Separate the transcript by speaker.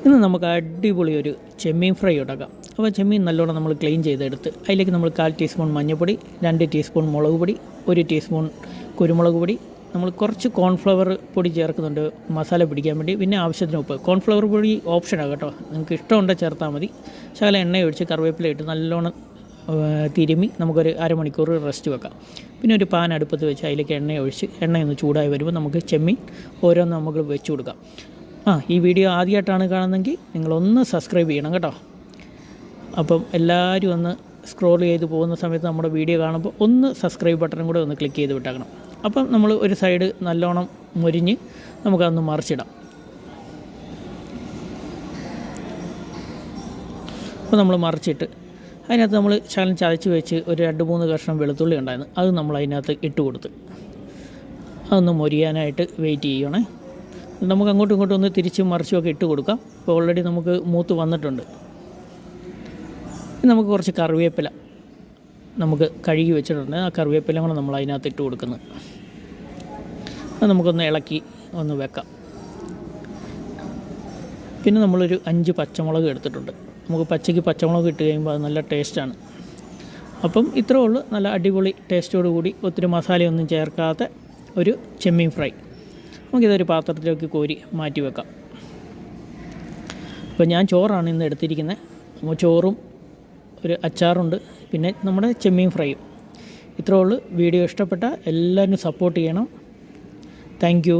Speaker 1: ഇന്ന് നമുക്ക് അടിപൊളി ഒരു ചെമ്മീൻ ഫ്രൈ ഉണ്ടാക്കാം. അപ്പോൾ ചെമ്മീൻ നല്ലോണം നമ്മൾ ക്ലീൻ ചെയ്തെടുത്ത് അതിലേക്ക് നമ്മൾ 1/4 ടീസ്പൂൺ മഞ്ഞൾപ്പൊടി, 2 ടീസ്പൂൺ മുളക് പൊടി, 1 ടീസ്പൂൺ കുരുമുളക് പൊടി, നമ്മൾ കുറച്ച് കോൺഫ്ലവർ പൊടി ചേർക്കുന്നുണ്ട് മസാല പിടിക്കാൻ വേണ്ടി. പിന്നെ ആവശ്യത്തിന് ഉപ്പ്. കോൺഫ്ലവർ പൊടി ഓപ്ഷനാണ് കേട്ടോ, നിങ്ങൾക്ക് ഇഷ്ടമുണ്ടെങ്കിൽ ചേർത്താൽ മതി. ശകലം എണ്ണ ഒഴിച്ച് കറിവേപ്പില ഇട്ട് നല്ലോണം തിരുമ്മി നമുക്കൊരു അരമണിക്കൂർ റെസ്റ്റ് വെക്കാം. പിന്നെ ഒരു പാൻ അടുപ്പത്ത് വെച്ച് അതിലേക്ക് എണ്ണ ഒഴിച്ച് എണ്ണയൊന്ന് ചൂടായി വരുമ്പോൾ നമുക്ക് ചെമ്മീൻ ഓരോന്ന് നമുക്ക് വെച്ച് കൊടുക്കാം. ഈ വീഡിയോ ആദ്യമായിട്ടാണ് കാണുന്നതെങ്കിൽ നിങ്ങളൊന്ന് സബ്സ്ക്രൈബ് ചെയ്യണം കേട്ടോ. അപ്പം എല്ലാവരും ഒന്ന് സ്ക്രോൾ ചെയ്ത് പോകുന്ന സമയത്ത് നമ്മുടെ വീഡിയോ കാണുമ്പോൾ ഒന്ന് സബ്സ്ക്രൈബ് ബട്ടണും കൂടെ ഒന്ന് ക്ലിക്ക് ചെയ്ത് വിട്ടേക്കണം. അപ്പം നമ്മൾ ഒരു സൈഡ് നല്ലോണം മുരിഞ്ഞ് നമുക്കതൊന്ന് മറിച്ചിടാം. അപ്പോൾ നമ്മൾ മറിച്ചിട്ട് അതിനകത്ത് നമ്മൾ ശകലം ചതച്ച് വെച്ച് ഒരു 2-3 കഷ്ണം വെളുത്തുള്ളി ഉണ്ടായിരുന്നു, അത് നമ്മൾ അതിനകത്ത് ഇട്ട് കൊടുത്ത് അതൊന്ന് മൊരിയാനായിട്ട് വെയിറ്റ് ചെയ്യണേ. നമുക്ക് അങ്ങോട്ടും ഇങ്ങോട്ടും ഒന്ന് തിരിച്ചും മറിച്ചുമൊക്കെ ഇട്ട് കൊടുക്കാം. ഇപ്പോൾ ഓൾറെഡി നമുക്ക് മൂത്ത് വന്നിട്ടുണ്ട്. നമുക്ക് കുറച്ച് കറിവേപ്പില നമുക്ക് കഴുകി വെച്ചിട്ടുണ്ട്, ആ കറിവേപ്പില കൂടെ നമ്മൾ അതിനകത്ത് ഇട്ട് കൊടുക്കുന്നത്. അത് നമുക്കൊന്ന് ഇളക്കി ഒന്ന് വെക്കാം. പിന്നെ നമ്മളൊരു 5 പച്ചമുളക് എടുത്തിട്ടുണ്ട്. നമുക്ക് പച്ചയ്ക്ക് പച്ചമുളക് ഇട്ട് കഴിയുമ്പോൾ അത് നല്ല ടേസ്റ്റാണ്. അപ്പം ഇത്രേ ഉള്ളൂ, നല്ല അടിപൊളി ടേസ്റ്റോട് കൂടി ഒത്തിരി മസാലയൊന്നും ചേർക്കാത്ത ഒരു ചെമ്മീൻ ഫ്രൈ. നമുക്കിതൊരു പാത്രത്തിലേക്ക് കോരി മാറ്റി വെക്കാം. അപ്പോൾ ഞാൻ ചോറാണ് ഇന്ന് എടുത്തിരിക്കുന്നത്. അപ്പോൾ ചോറും ഒരു അച്ചാറുണ്ട്, പിന്നെ നമ്മുടെ ചെമ്മീൻ ഫ്രൈയും. ഇത്രേ ഉള്ളൂ. വീഡിയോ ഇഷ്ടപ്പെട്ട എല്ലാവരും സപ്പോർട്ട് ചെയ്യണം. Thank you.